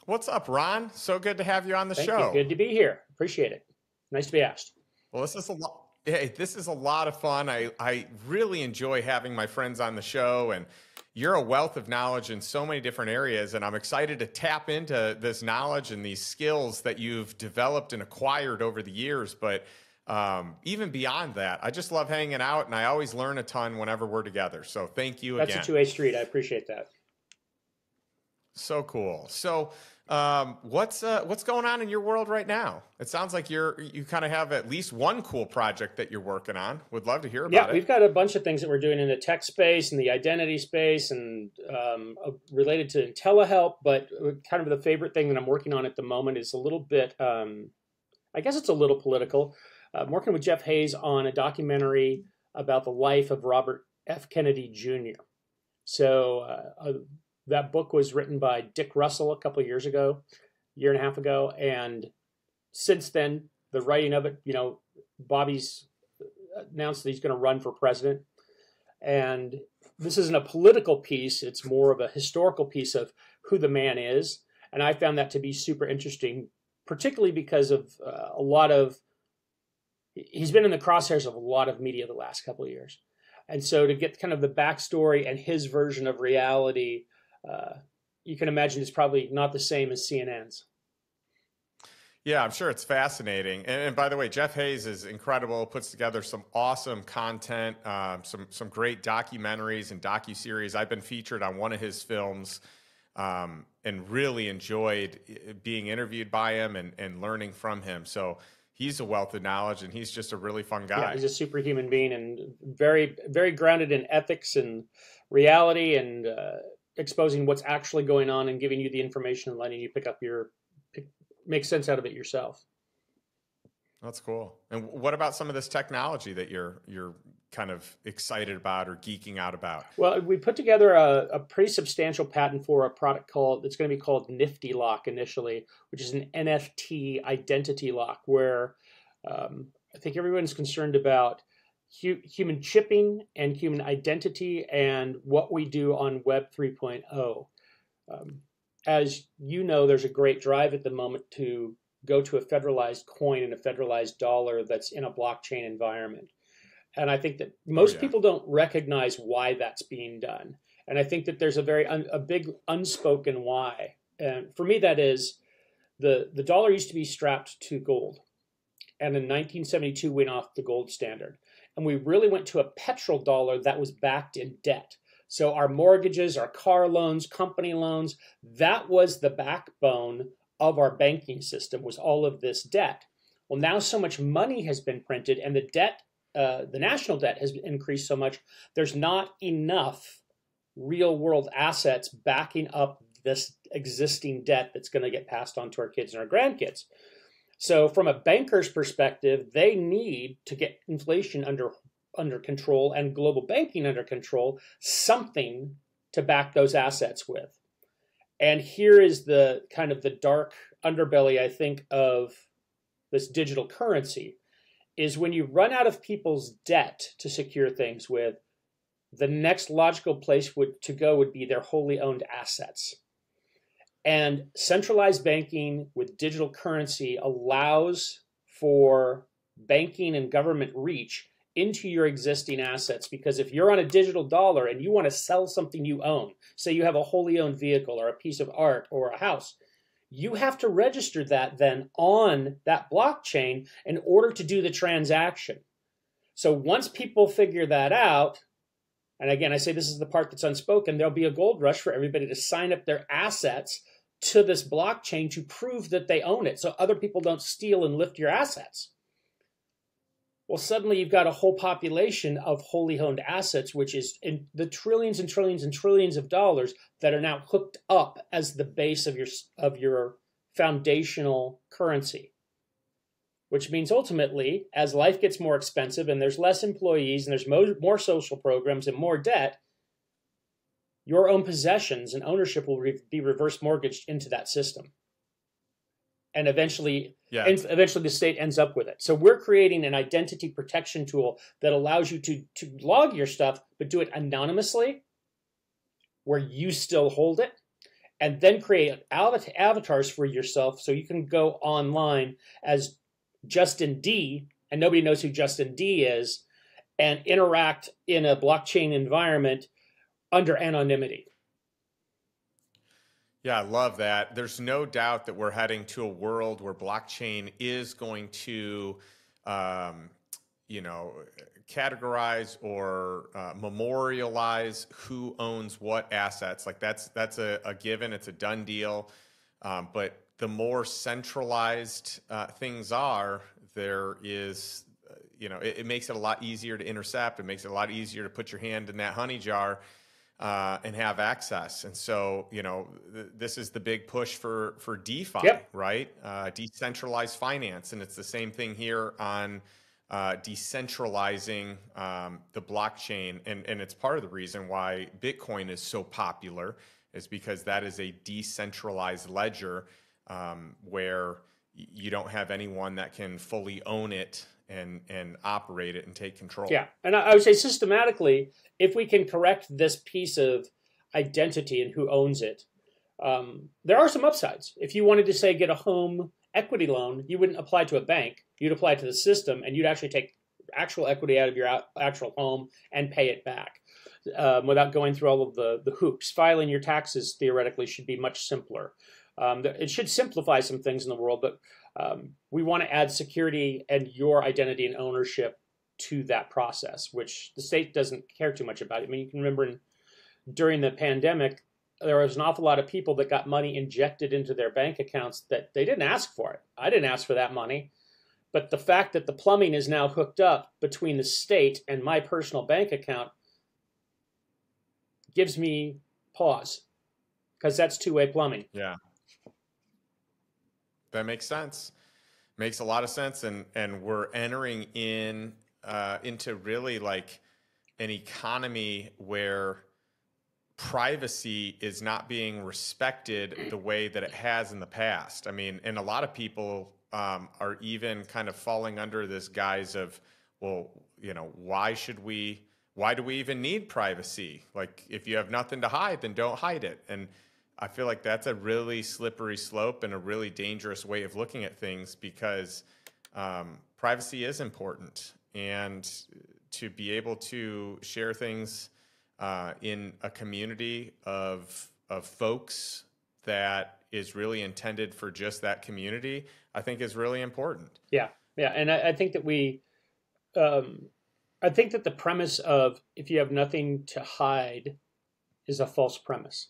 What's up, Ron? So good to have you on the Thank you. show. Good to be here. Appreciate it. Nice to be asked. Well, this is a lot. Hey, this is a lot of fun. I really enjoy having my friends on the show, and you're a wealth of knowledge in so many different areas. And I'm excited to tap into this knowledge and these skills that you've developed and acquired over the years. But even beyond that, I just love hanging out, and I always learn a ton whenever we're together. So thank you That's a again. two-way street. I appreciate that. So cool. So, what's going on in your world right now? It sounds like you kind of have at least one cool project that you're working on. Would love to hear Yeah, about it. we've got a bunch of things that we're doing in the tech space and the identity space and related to telehealth. But kind of the favorite thing that I'm working on at the moment is a little bit, I guess it's a little political. I'm working with Jeff Hayes on a documentary about the life of Robert F. Kennedy Jr. So that book was written by Dick Russell a couple of years ago, year and a half ago, and since then, the writing of it, Bobby's announced that he's going to run for president, and this isn't a political piece; it's more of a historical piece of who the man is, and I found that to be super interesting, particularly because of a lot of he's been in the crosshairs of a lot of media the last couple of years, and so to get kind of the backstory and his version of reality. You can imagine it's probably not the same as CNN's. Yeah, I'm sure it's fascinating. And by the way, Jeff Hayes is incredible. Puts together some awesome content, some great documentaries and docuseries. I've been featured on one of his films, and really enjoyed being interviewed by him and learning from him. So he's a wealth of knowledge, and he's just a really fun guy. Yeah, he's a superhuman being and very, very grounded in ethics and reality and exposing what's actually going on and giving you the information and letting you make sense out of it yourself. That's cool. And what about some of this technology that you're kind of excited about or geeking out about? Well, we put together a pretty substantial patent for a product it's going to be called Nifty Lock initially, which is an NFT identity lock where I think everyone's concerned about human chipping and human identity and what we do on Web 3.0. As you know, there's a great drive at the moment to go to a federalized coin and a federalized dollar that's in a blockchain environment. And I think that most people don't recognize why that's being done. And I think that there's a big unspoken why. And for me, that is the dollar used to be strapped to gold. And in 1972 went off the gold standard. And we really went to a petrodollar that was backed in debt. So our mortgages, our car loans, company loans, that was the backbone of our banking system, was all of this debt. Well, now so much money has been printed and the debt, the national debt has increased so much, there's not enough real world assets backing up this existing debt that's going to get passed on to our kids and our grandkids. So from a banker's perspective, they need to get inflation under control and global banking under control, something to back those assets with. And here is the kind of the dark underbelly, I think, of this digital currency, is when you run out of people's debt to secure things with, the next logical place to go would be their wholly owned assets. And centralized banking with digital currency allows for banking and government reach into your existing assets. Because if you're on a digital dollar and you want to sell something you own, say you have a wholly owned vehicle or a piece of art or a house, you have to register that then on that blockchain in order to do the transaction. So once people figure that out, and again, I say this is the part that's unspoken, there'll be a gold rush for everybody to sign up their assets to this blockchain to prove that they own it so other people don't steal and lift your assets. Well, suddenly you've got a whole population of wholly owned assets, which is in the trillions and trillions and trillions of dollars that are now hooked up as the base of your foundational currency. Which means ultimately, as life gets more expensive and there's less employees and there's more social programs and more debt, your own possessions and ownership will be reverse mortgaged into that system. And eventually the state ends up with it. So we're creating an identity protection tool that allows you to log your stuff, but do it anonymously, where you still hold it. and then create avatars for yourself so you can go online as Justin D, and nobody knows who Justin D is, and interact in a blockchain environment under anonymity. Yeah, I love that. There's no doubt that we're heading to a world where blockchain is going to, um, you know, categorize or memorialize who owns what assets. Like that's a given. It's a done deal. But the more centralized things are, there is, it makes it a lot easier to intercept. It makes it a lot easier to put your hand in that honey jar and have access. And so, this is the big push for DeFi, Yep. right? Decentralized finance. And it's the same thing here on decentralizing the blockchain. And it's part of the reason why Bitcoin is so popular, is because that is a decentralized ledger where you don't have anyone that can fully own it and operate it and take control. Yeah, and I would say systematically, if we can correct this piece of identity and who owns it, there are some upsides. If you wanted to, say, get a home equity loan, you wouldn't apply to a bank. You'd apply to the system, and you'd actually take actual equity out of your actual home and pay it back without going through all of the hoops. Filing your taxes, theoretically, should be much simpler. It should simplify some things in the world, but we want to add security and your identity and ownership to that process, which the state doesn't care too much about. I mean, you can remember during the pandemic, there was an awful lot of people that got money injected into their bank accounts that they didn't ask for it. I didn't ask for that money. But the fact that the plumbing is now hooked up between the state and my personal bank account gives me pause, because that's two-way plumbing. Yeah. That makes sense. Makes a lot of sense. And we're entering into really like an economy where privacy is not being respected the way that it has in the past. I mean, and a lot of people are even kind of falling under this guise of, well, why do we even need privacy? Like, if you have nothing to hide, then don't hide it. And I feel like that's a really slippery slope and a really dangerous way of looking at things, because privacy is important. And to be able to share things in a community of folks that is really intended for just that community, I think is really important. Yeah, yeah, and I think that I think that the premise of if you have nothing to hide is a false premise.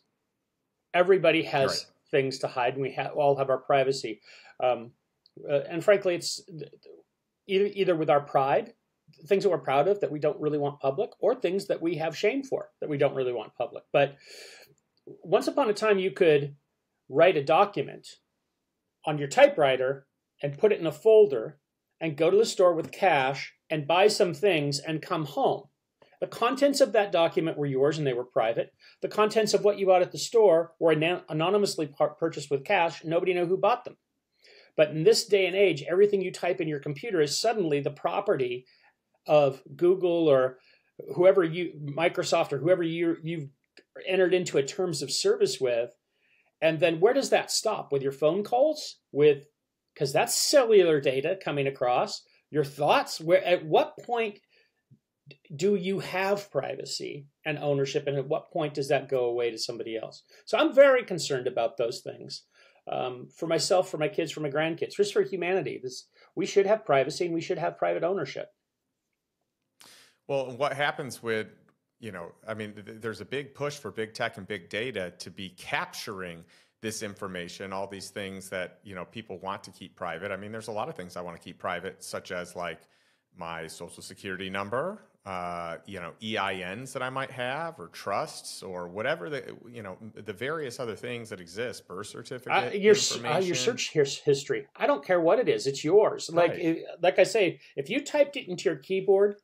Everybody has things to hide, and we all have our privacy. And frankly, it's either with our pride, things that we're proud of that we don't really want public, or things that we have shame for that we don't really want public. But once upon a time, you could write a document on your typewriter and put it in a folder and go to the store with cash and buy some things and come home. The contents of that document were yours and they were private. The contents of what you bought at the store were anonymously purchased with cash. Nobody knew who bought them. But in this day and age, everything you type in your computer is suddenly the property of Google or whoever Microsoft or whoever you've entered into a terms of service with. And then where does that stop? With your phone calls? Because that's cellular data coming across. Your thoughts? At what point do you have privacy and ownership, and at what point does that go away to somebody else? So I'm very concerned about those things. For myself, for my kids, for my grandkids, just for humanity. We should have privacy and we should have private ownership. Well, what happens with, there's a big push for big tech and big data to be capturing this information, all these things that, people want to keep private. I mean, there's a lot of things I want to keep private, such as like my social security number, EINs that I might have, or trusts, or whatever the various other things that exist, birth certificate, your search history. I don't care what it is; it's yours. Right. Like I say, if you typed it into your keyboard,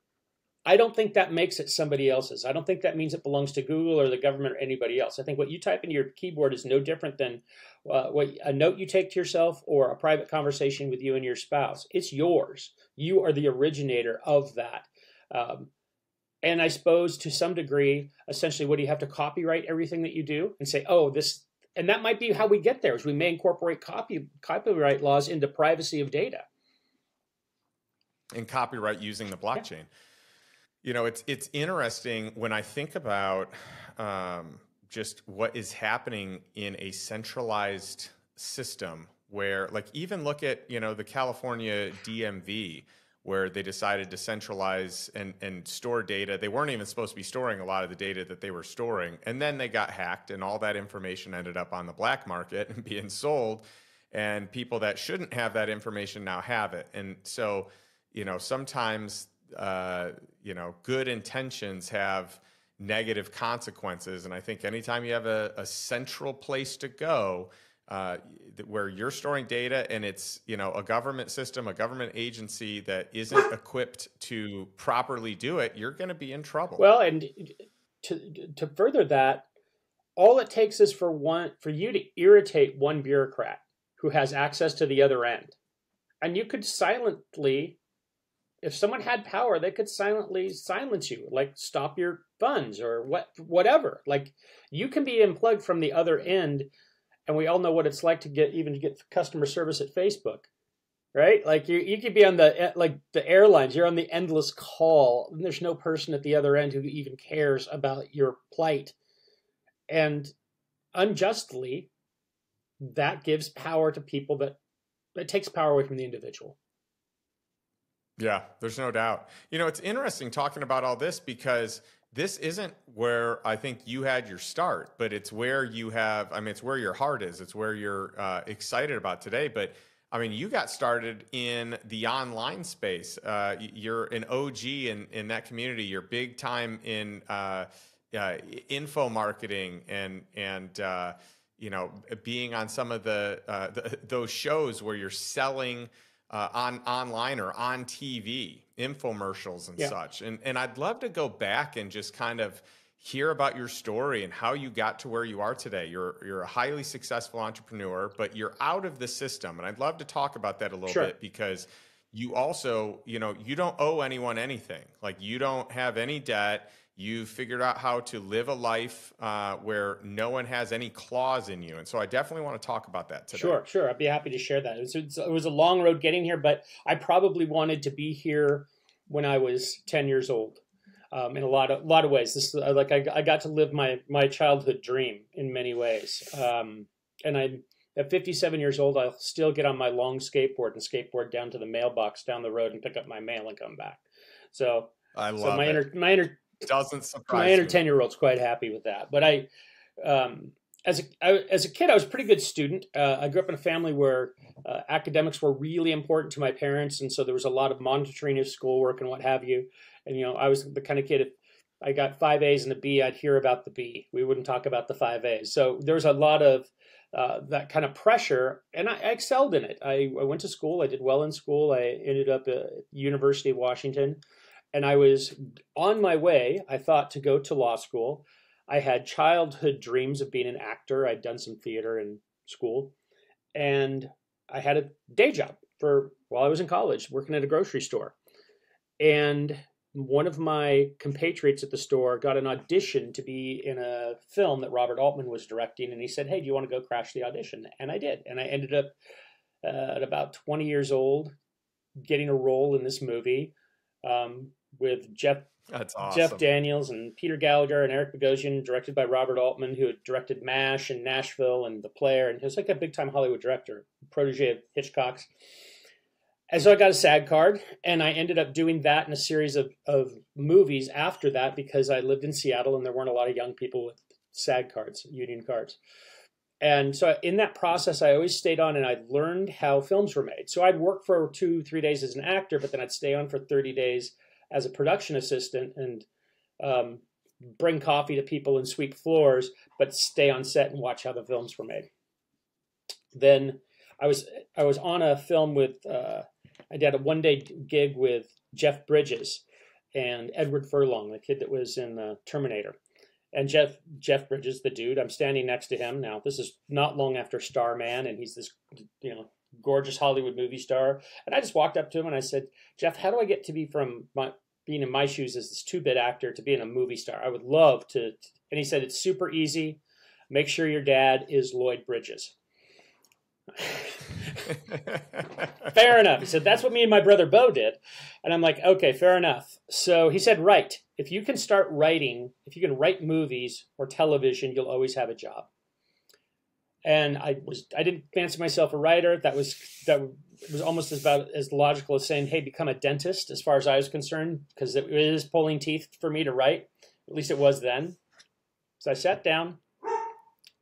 I don't think that makes it somebody else's. I don't think that means it belongs to Google or the government or anybody else. I think what you type into your keyboard is no different than what a note you take to yourself or a private conversation with you and your spouse. It's yours. You are the originator of that. And I suppose to some degree, essentially, what do you have to copyright everything that you do and say, oh, this and that might be how we get there, is we may incorporate copyright laws into privacy of data. And copyright using the blockchain. Yeah. It's interesting when I think about just what is happening in a centralized system where, like, even look at, the California DMV, where they decided to centralize and store data. They weren't even supposed to be storing a lot of the data that they were storing. And then they got hacked, and all that information ended up on the black market and being sold. And people that shouldn't have that information now have it. And so, sometimes, good intentions have negative consequences. And I think anytime you have a central place to go, where you're storing data, and it's, a government system, a government agency that isn't equipped to properly do it, you're going to be in trouble. Well, and to further that, all it takes is for you to irritate one bureaucrat who has access to the other end. And you could silently, if someone had power, they could silently silence you, like stop your funds or whatever. Like, you can be unplugged from the other end. And we all know what it's like to get customer service at Facebook, right? Like, you could be on the airlines, you're on the endless call, and there's no person at the other end who even cares about your plight. And unjustly, that gives power to people, that takes power away from the individual. Yeah, there's no doubt. It's interesting talking about all this, because this isn't where I think you had your start, but it's where it's where your heart is. It's where you're excited about today. But you got started in the online space. You're an OG in that community. You're big time in info marketing and being on some of those shows where you're selling online or on TV, infomercials and such. And I'd love to go back and just kind of hear about your story and how you got to where you are today. You're a highly successful entrepreneur, but you're out of the system. And I'd love to talk about that a little bit, because you also, you don't owe anyone anything. Like, you don't have any debt. You figured out how to live a life where no one has any claws in you. And so I definitely want to talk about that today. Sure. I'd be happy to share that. It was a long road getting here, but I probably wanted to be here when I was 10 years old. In a lot of ways. This is like I got to live my childhood dream in many ways. And I'm at 57 years old, I'll still get on my long skateboard and skateboard down to the mailbox down the road and pick up my mail and come back. So I love it. Doesn't surprise my inner 10-year-old's quite happy with that. But as a kid, I was a pretty good student. I grew up in a family where academics were really important to my parents, and so there was a lot of monitoring of schoolwork and what have you. And I was the kind of kid, if I got 5 A's and a B, I'd hear about the B. We wouldn't talk about the 5 A's. So there was a lot of that kind of pressure, and I excelled in it. I went to school. I did well in school. I ended up at University of Washington. And I was on my way, I thought, to go to law school. I had childhood dreams of being an actor. I'd done some theater in school. And I had a day job while I was in college, working at a grocery store. And one of my compatriots at the store got an audition to be in a film that Robert Altman was directing. And he said, "Hey, do you want to go crash the audition?" And I did. And I ended up at about 20 years old getting a role in this movie. With That's awesome. Jeff Daniels and Peter Gallagher and Eric Bogosian, directed by Robert Altman, who had directed MASH and Nashville and The Player, and he was like a big-time Hollywood director, protege of Hitchcock's. And so I got a SAG card, and I ended up doing that in a series of movies after that, because I lived in Seattle and there weren't a lot of young people with SAG cards, union cards. And so in that process, I always stayed on, and I learned how films were made. So I'd work for 2-3 days as an actor, but then I'd stay on for 30 days as a production assistant and bring coffee to people and sweep floors, but stay on set and watch how the films were made. Then I was on a film with, I did a one-day gig with Jeff Bridges and Edward Furlong, the kid that was in Terminator. And Jeff Bridges, the dude, I'm standing next to him now. This is not long after Starman, and he's this, gorgeous Hollywood movie star. And I just walked up to him and I said, "Jeff, how do I get to be from being in my shoes as this 2-bit actor to being a movie star? I would love to." And he said, "It's super easy. make sure your dad is Lloyd Bridges. Fair enough. He said, that's what me and my brother Bo did. And I'm like, okay, fair enough. So he said, right. If you can start writing, if you can write movies or television, you'll always have a job. And I didn't fancy myself a writer. That was almost about as logical as saying, hey, become a dentist, as far as I was concerned, because it is pulling teeth for me to write. At least it was then. So I sat down,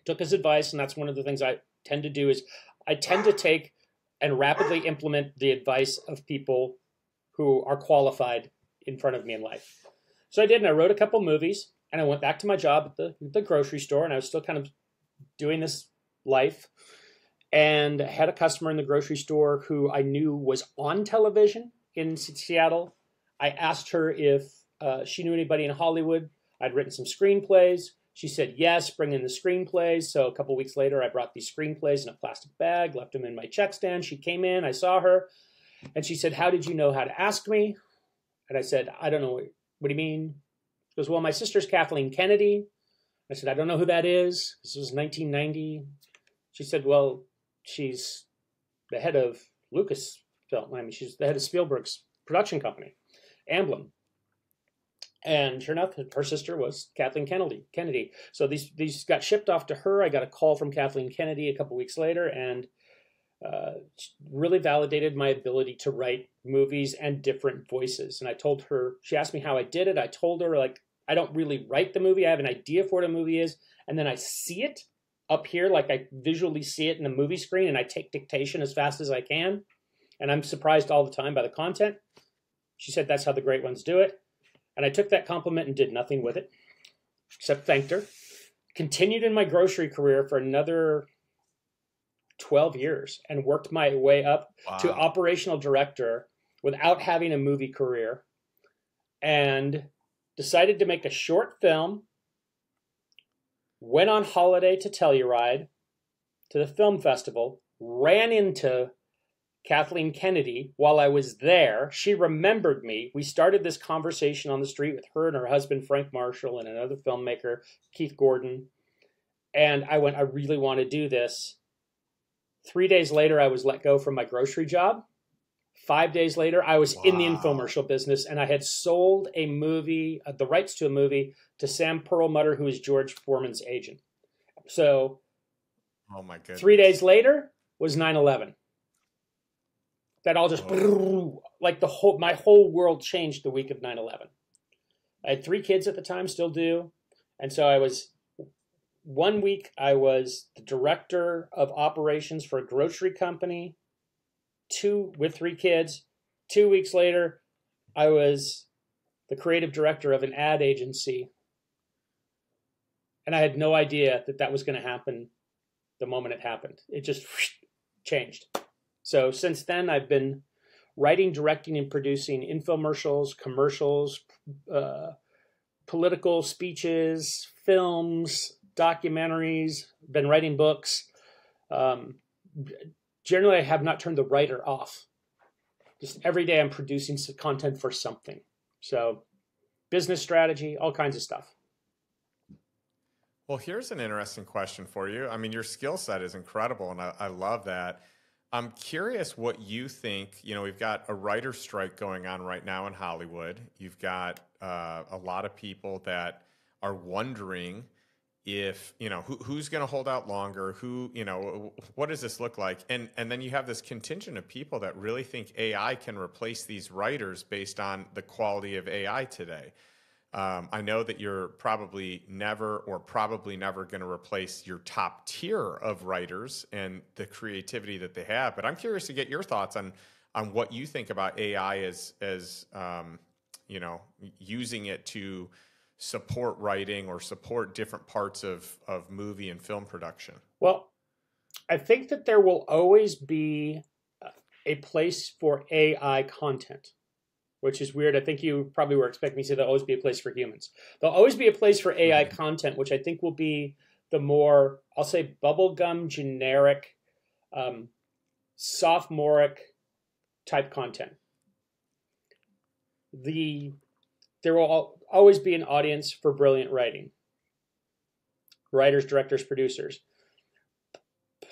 took his advice, and that's one of the things I tend to do is I tend to take and rapidly implement the advice of people who are qualified in front of me in life. So I did, and I wrote a couple movies, and I went back to my job at the grocery store, and I was still kind of doing this life, and had a customer in the grocery store who I knew was on television in Seattle. I asked her if she knew anybody in Hollywood. I'd written some screenplays. She said, yes, bring in the screenplays. So a couple weeks later, I brought these screenplays in a plastic bag, left them in my check stand. She came in, I saw her, and she said, how did you know how to ask me? And I said, I don't know. What do you mean? She goes, well, my sister's Kathleen Kennedy. I said, I don't know who that is. This was 1990. She said, well, she's the head of Lucasfilm. I mean, she's the head of Spielberg's production company, Amblin. And sure enough, her sister was Kathleen Kennedy. So these got shipped off to her. I got a call from Kathleen Kennedy a couple weeks later, and really validated my ability to write movies and different voices. And I told her, she asked me how I did it. I told her, like, I don't really write the movie. I have an idea for what a movie is, and then I see it up here, like I visually see it in the movie screen, and I take dictation as fast as I can. And I'm surprised all the time by the content. She said that's how the great ones do it. And I took that compliment and did nothing with it, except thanked her. Continued in my grocery career for another 12 years and worked my way up to operational director without having a movie career, and decided to make a short film, went on holiday to Telluride, to the film festival, ran into Kathleen Kennedy while I was there. She remembered me. We started this conversation on the street with her and her husband, Frank Marshall, and another filmmaker, Keith Gordon. And I went, I really want to do this. 3 days later, I was let go from my grocery job. 5 days later, I was in the infomercial business, and I had sold a movie, the rights to a movie, to Sam Perlmutter, who is George Foreman's agent. So, oh my goodness. 3 days later was 9/11. That all just, like my whole world changed the week of 9/11. I had 3 kids at the time, still do. And so 1 week, I was the director of operations for a grocery company, with 3 kids. 2 weeks later, I was the creative director of an ad agency. And I had no idea that was going to happen the moment it happened. It just changed. So since then, I've been writing, directing, and producing infomercials, commercials, political speeches, films, documentaries, been writing books. Generally, I have not turned the writer off. Just every day I'm producing some content for something. So business strategy, all kinds of stuff. Well, here's an interesting question for you. I mean, your skill set is incredible, and I love that. I'm curious what you think. You know, we've got a writer's strike going on right now in Hollywood. You've got a lot of people that are wondering if, you know, who's going to hold out longer, what does this look like? And then you have this contingent of people that really think AI can replace these writers based on the quality of AI today. I know that you're probably never going to replace your top tier of writers and the creativity that they have, but I'm curious to get your thoughts on what you think about AI as using it to support writing or support different parts of movie and film production. Well, I think that there will always be a place for AI content, which is weird. I think you probably were expecting me to say there'll always be a place for humans. There'll always be a place for AI content, which I think will be the more, I'll say, bubblegum, generic, sophomoric type content. There will always be an audience for brilliant writing. writers, directors, producers.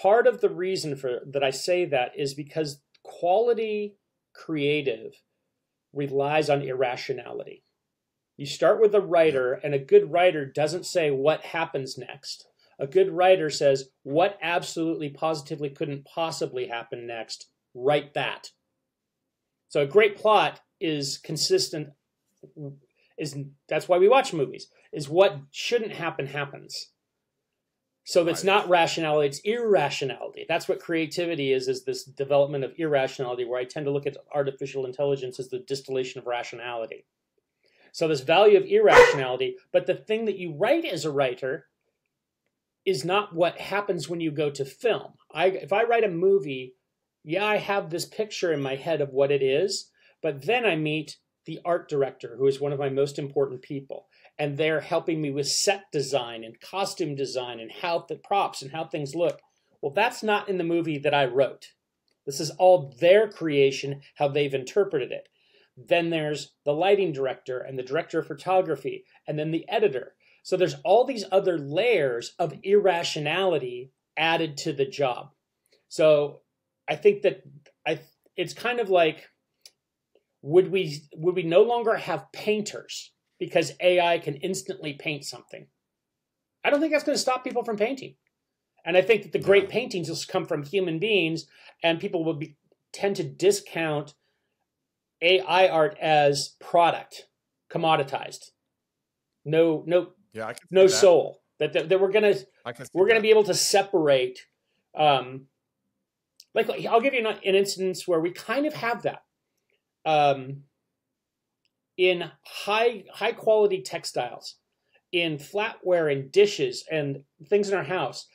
Part of the reason for that I say that is because quality creative relies on irrationality. You start with a writer, and a good writer doesn't say what happens next. A good writer says what absolutely positively couldn't possibly happen next. Write that. So a great plot is consistent. That's why we watch movies. Is what shouldn't happen happens. So it's not rationality, it's irrationality. That's what creativity is this development of irrationality, where I tend to look at artificial intelligence as the distillation of rationality. So this value of irrationality, but the thing that you write as a writer is not what happens when you go to film. If I write a movie, yeah, I have this picture in my head of what it is, but then I meet the art director, who is one of my most important people. And they're helping me with set design and costume design and how the props and how things look. Well, that's not in the movie that I wrote. This is all their creation, how they've interpreted it. Then there's the lighting director and the director of photography, and then the editor. So there's all these other layers of irrationality added to the job. So I think that it's kind of like, would we no longer have painters because AI can instantly paint something? I don't think that's going to stop people from painting. And I think that the great paintings will come from human beings, and people will tend to discount AI art as product, commoditized. No soul. That we're gonna be able to separate. Like I'll give you an instance where we kind of have that. In high quality textiles, in flatware and dishes and things in our house,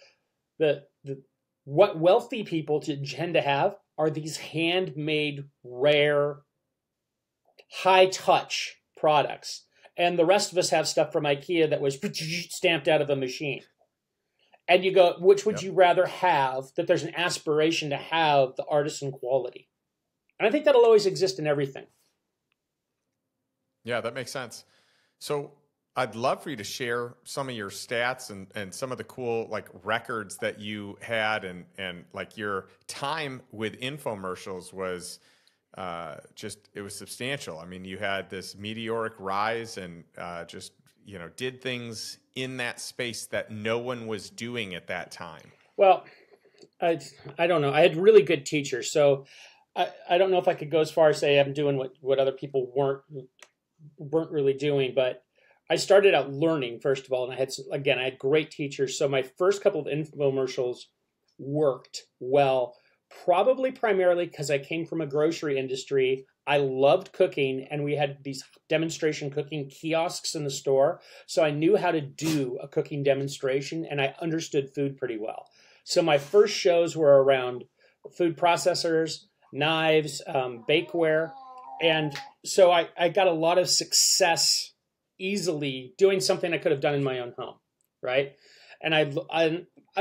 what wealthy people tend to have are these handmade, rare, high touch products. And the rest of us have stuff from IKEA that was stamped out of a machine. And you go, which would you rather have? That there's an aspiration to have the artisan quality. And I think that'll always exist in everything. Yeah, that makes sense. So I'd love for you to share some of your stats and some of the cool like records that you had, and like your time with infomercials was it was substantial. I mean, you had this meteoric rise and just, did things in that space that no one was doing at that time. Well, I don't know. I had really good teachers. So I don't know if I could go as far as say I'm doing what other people weren't really doing, but I started out learning, first of all, and I had great teachers. So my first couple of infomercials worked well, probably primarily because I came from a grocery industry. I loved cooking, and we had these demonstration cooking kiosks in the store. So I knew how to do a cooking demonstration, and I understood food pretty well. So my first shows were around food processors, knives, bakeware. And so I got a lot of success easily doing something I could have done in my own home, right? And I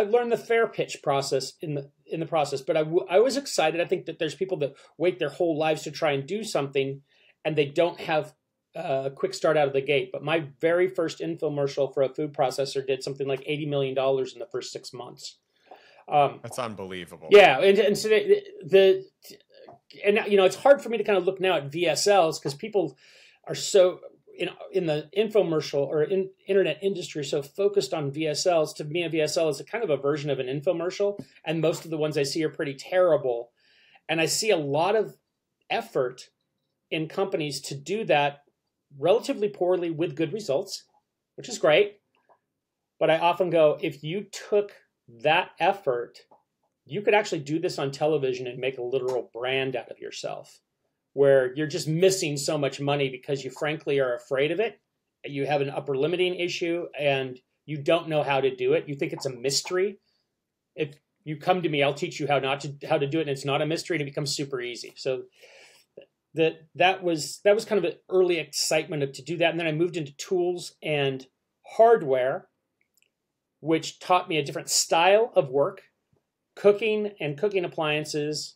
learned the fair pitch process in the process, but I was excited. I think that there's people that wait their whole lives to try and do something, and they don't have a quick start out of the gate. But my very first infomercial for a food processor did something like $80 million in the first 6 months. That's unbelievable. Yeah, and so it's hard for me to kind of look now at VSLs because people are so in the infomercial or internet industry so focused on VSLs. To me, a VSL is a kind of a version of an infomercial, and most of the ones I see are pretty terrible. And I see a lot of effort in companies to do that relatively poorly with good results, which is great. But I often go, if you took that effort, you could actually do this on television and make a literal brand out of yourself, where you're just missing so much money because you frankly are afraid of it. You have an upper limiting issue and you don't know how to do it. You think it's a mystery. If you come to me, I'll teach you how to do it, and it's not a mystery, and it becomes super easy. So that was kind of an early excitement to do that. And then I moved into tools and hardware, which taught me a different style of work. Cooking and cooking appliances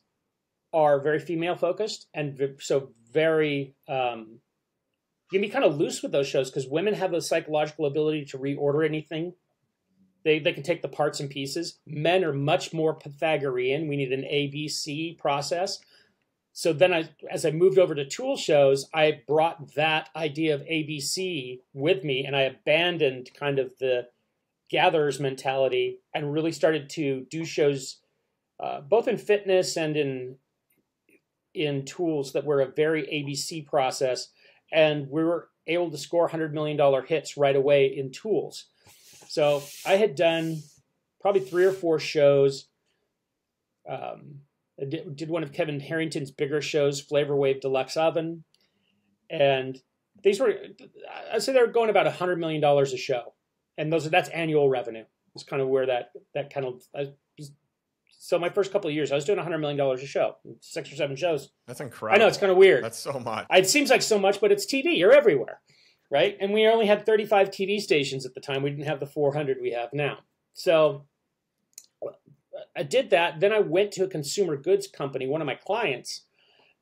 are very female focused, and so very you can be kind of loose with those shows because women have a psychological ability to reorder anything They can take the parts and pieces. Men are much more Pythagorean. We need an ABC process. So then as I moved over to tool shows, I brought that idea of ABC with me, and I abandoned kind of the gatherer's mentality and really started to do shows both in fitness and in tools that were a very ABC process. And we were able to score $100 million hits right away in tools. So I had done probably 3 or 4 shows. I did one of Kevin Harrington's bigger shows, Flavor Wave Deluxe Oven. And these were, I'd say they were going about $100 million a show. And that's annual revenue. It's kind of where that kind of, so my first couple of years, I was doing $100 million a show, 6 or 7 shows. That's incredible. I know, it's kind of weird. That's so much. It seems like so much, but it's TV. You're everywhere, right? And we only had 35 TV stations at the time. We didn't have the 400 we have now. So I did that. Then I went to a consumer goods company, one of my clients,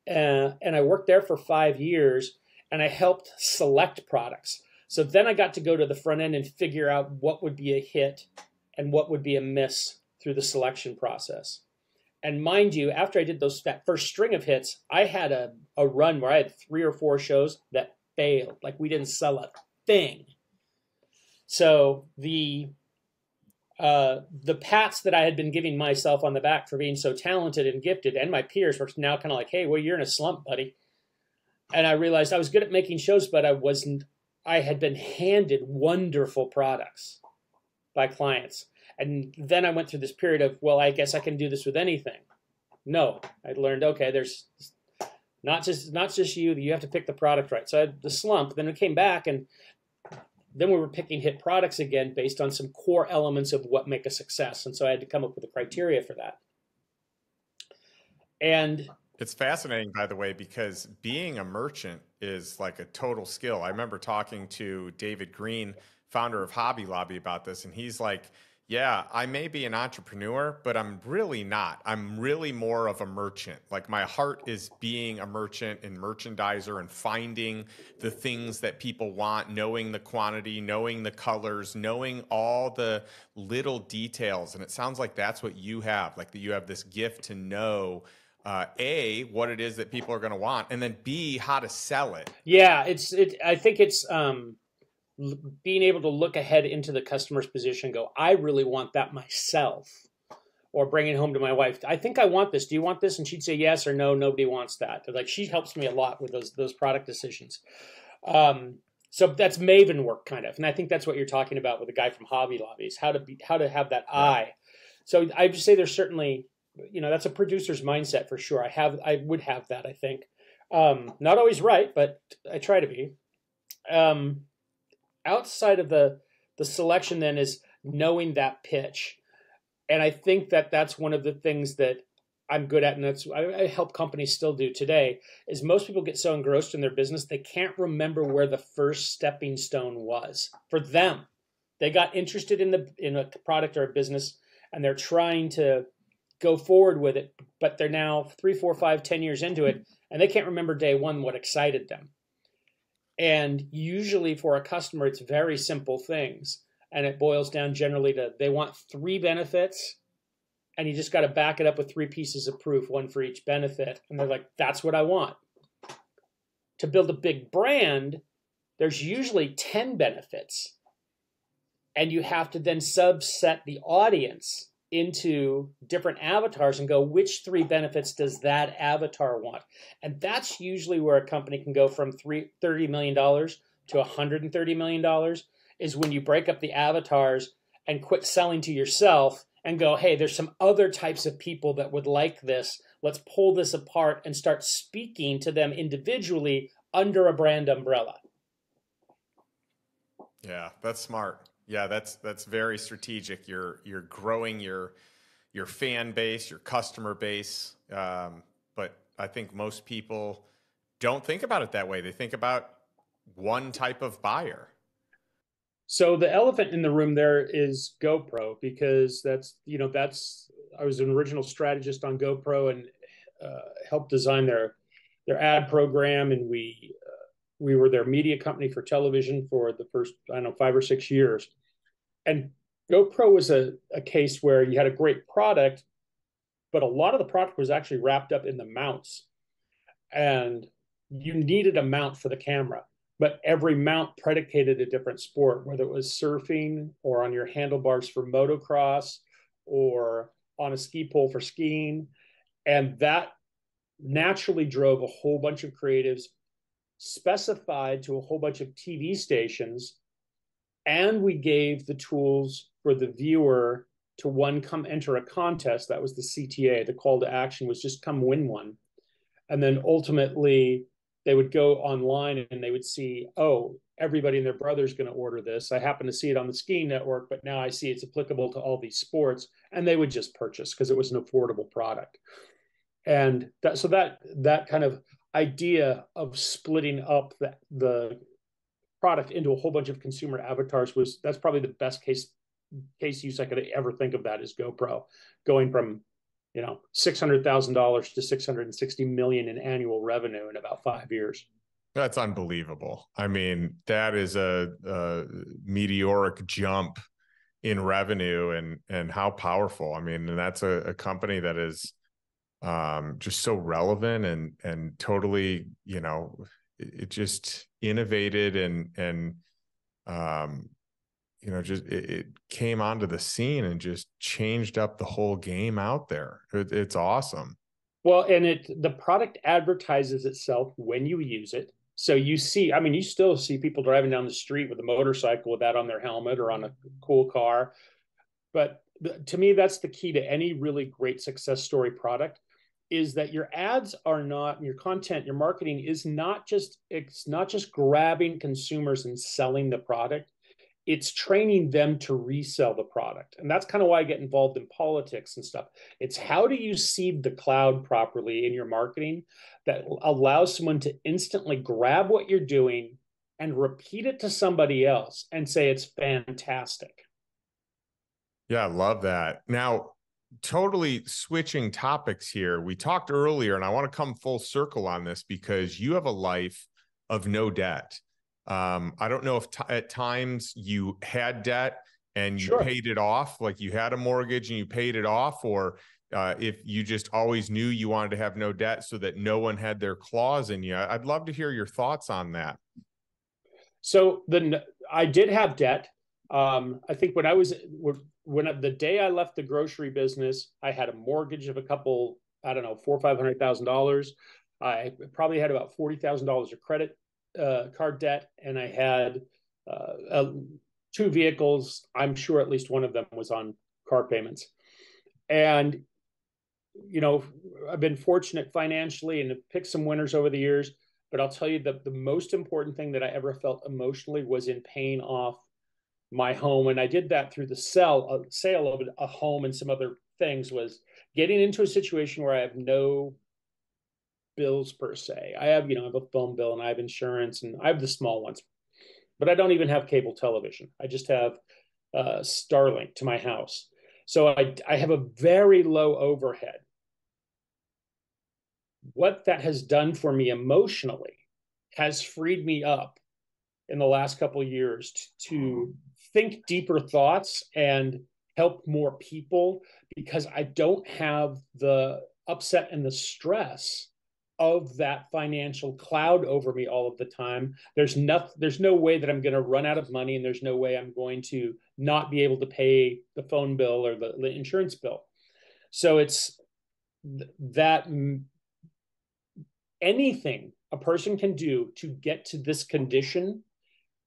and I worked there for 5 years, and I helped select products. So then I got to go to the front end and figure out what would be a hit and what would be a miss through the selection process. And mind you, after I did that first string of hits, I had a run where I had 3 or 4 shows that failed. Like, we didn't sell a thing. So the pats that I had been giving myself on the back for being so talented and gifted, and my peers were now kind of like, hey, well, you're in a slump, buddy. And I realized I was good at making shows, but I had been handed wonderful products by clients. And then I went through this period of, well, I guess I can do this with anything. No, I learned, okay, there's not just you have to pick the product right. So I had the slump, then it came back, and then we were picking hit products again based on some core elements of what make a success. And so I had to come up with a criteria for that. And it's fascinating, by the way, because being a merchant is like a total skill. I remember talking to David Green, founder of Hobby Lobby, about this, and he's like, yeah, I may be an entrepreneur, but I'm really not. I'm really more of a merchant. Like, my heart is being a merchant and merchandiser and finding the things that people want, knowing the quantity, knowing the colors, knowing all the little details. And it sounds like that's what you have, like that you have this gift to know A, what it is that people are going to want, and then B, how to sell it. Yeah, I think it's being able to look ahead into the customer's position and go, I really want that myself, or bring it home to my wife. I think I want this. Do you want this? And she'd say yes or no. Nobody wants that. Like, she helps me a lot with those product decisions. So that's maven work, kind of. And I think that's what you're talking about with the guy from Hobby Lobby, is how to have that eye. So I just say there's certainly, that's a producer's mindset for sure. I would have that, I think. Not always right, but I try to be. Outside of the selection then is knowing that pitch. And I think that's one of the things that I'm good at, and that's I help companies still do today, is most people get so engrossed in their business, they can't remember where the first stepping stone was for them. They got interested in a product or a business, and they're trying to go forward with it, but they're now 3, 4, 5, 10 years into it, and they can't remember day one what excited them. And usually for a customer, it's very simple things. And it boils down generally to, they want 3 benefits, and you just got to back it up with 3 pieces of proof, 1 for each benefit. And they're like, that's what I want. To build a big brand, there's usually 10 benefits. And you have to then subset the audience into different avatars and go, which 3 benefits does that avatar want? And that's usually where a company can go from $30 million to $130 million, is when you break up the avatars and quit selling to yourself and go, hey, there's some other types of people that would like this. Let's pull this apart and start speaking to them individually under a brand umbrella. Yeah, that's smart. Yeah, that's very strategic. You're growing your fan base, your customer base, but I think most people don't think about it that way. They think about one type of buyer. So the elephant in the room there is GoPro, because I was an original strategist on GoPro and helped design their ad program, and we were their media company for television for the first, 5 or 6 years. And GoPro was a case where you had a great product, but a lot of the product was actually wrapped up in the mounts. And you needed a mount for the camera, but every mount predicated a different sport, whether it was surfing or on your handlebars for motocross or on a ski pole for skiing. And that naturally drove a whole bunch of creatives specified to a whole bunch of TV stations. And we gave the tools for the viewer to one, come enter a contest. That was the CTA. The call to action was just come win one. And then ultimately they would go online and they would see, oh, everybody and their brother is going to order this. I happen to see it on the skiing network, but now I see it's applicable to all these sports. And they would just purchase because it was an affordable product. And that kind of idea of splitting up the product into a whole bunch of consumer avatars that's probably the best case use I could ever think of. That is GoPro going from $600,000 to 660 million in annual revenue in about 5 years. That's unbelievable. I mean, that is a meteoric jump in revenue, and how powerful. I mean, and that's a company that is just so relevant and totally, it just innovated and just it came onto the scene and just changed up the whole game out there. It's awesome. Well, and the product advertises itself when you use it. So you still see people driving down the street with a motorcycle with that on their helmet or on a cool car. But to me, that's the key to any really great success story product, is that your ads are not, your content, your marketing is not just, it's not just grabbing consumers and selling the product. It's training them to resell the product. And that's kind of why I get involved in politics and stuff. It's how do you seed the cloud properly in your marketing that allows someone to instantly grab what you're doing and repeat it to somebody else and say it's fantastic. Yeah, I love that. Now, totally switching topics here. We talked earlier, and I want to come full circle on this because you have a life of no debt. I don't know if at times you had debt and you Sure. paid it off, like you had a mortgage and you paid it off, or if you just always knew you wanted to have no debt so that no one had their claws in you. I'd love to hear your thoughts on that. So I did have debt. I think when the day I left the grocery business, I had a mortgage of a couple, I don't know, $400,000-$500,000. I probably had about $40,000 of credit card debt, and I had two vehicles. I'm sure at least one of them was on car payments. And I've been fortunate financially and have picked some winners over the years. But I'll tell you that the most important thing that I ever felt emotionally was in paying off my home. And I did that through the sale of a home and some other things, was getting into a situation where I have no bills per se. I have a phone bill and I have insurance and I have the small ones, but I don't even have cable television. I just have Starlink to my house. So I have a very low overhead. What that has done for me emotionally has freed me up in the last couple of years to think deeper thoughts and help more people, because I don't have the upset and the stress of that financial cloud over me all of the time. There's no way that I'm going to run out of money, and there's no way I'm going to not be able to pay the phone bill or the insurance bill. So it's that anything a person can do to get to this condition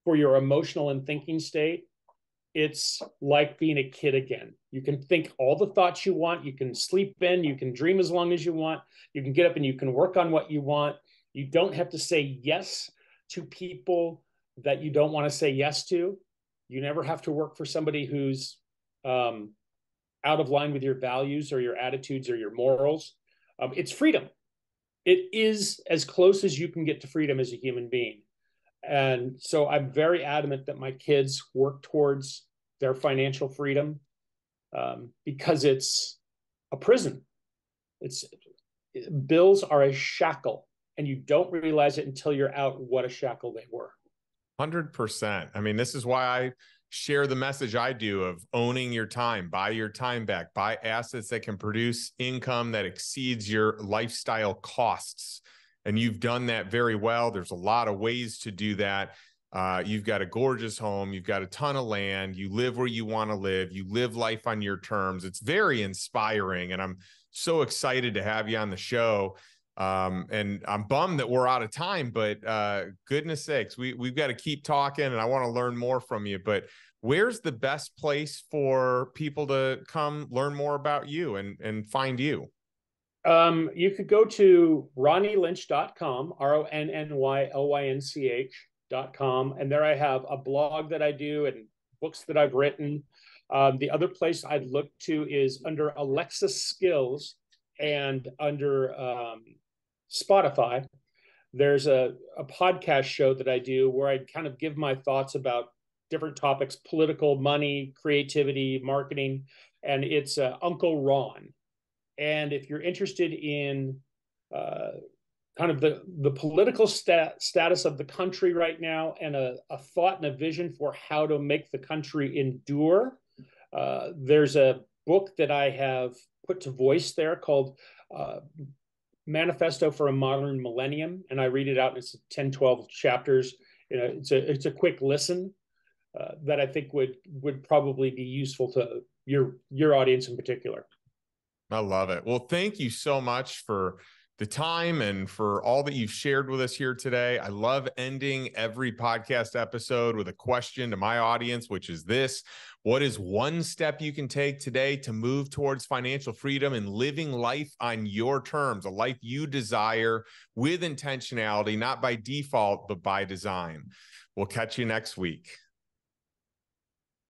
for your emotional and thinking state, it's like being a kid again. You can think all the thoughts you want. You can sleep in. You can dream as long as you want. You can get up and you can work on what you want. You don't have to say yes to people that you don't want to say yes to. You never have to work for somebody who's out of line with your values or your attitudes or your morals. It's freedom. It is as close as you can get to freedom as a human being. And so I'm very adamant that my kids work towards their financial freedom, because it's a prison. Bills are a shackle, and you don't realize it until you're out what a shackle they were. 100%. I mean, this is why I share the message I do of owning your time, buy your time back, buy assets that can produce income that exceeds your lifestyle costs. And you've done that very well. There's a lot of ways to do that. You've got a gorgeous home. You've got a ton of land. You live where you want to live. You live life on your terms. It's very inspiring. And I'm so excited to have you on the show. And I'm bummed that we're out of time, but goodness sakes, we've got to keep talking, and I want to learn more from you. But where's the best place for people to come learn more about you and find you? You could go to ronnylynch.com, RONNYLYNCH.com, and there I have a blog that I do and books that I've written. The other place I'd look to is under Alexa Skills and under Spotify. There's a podcast show that I do where I kind of give my thoughts about different topics: political, money, creativity, marketing, and it's Uncle Ron. And if you're interested in kind of the political status of the country right now, and a thought and a vision for how to make the country endure, there's a book that I have put to voice there called Manifesto for a Modern Millennium, and I read it out. It's 10, 12 chapters. It's a quick listen that I think would probably be useful to your audience in particular. I love it. Well, thank you so much for the time and for all that you've shared with us here today. I love ending every podcast episode with a question to my audience, which is this: what is one step you can take today to move towards financial freedom and living life on your terms, a life you desire with intentionality, not by default, but by design? We'll catch you next week.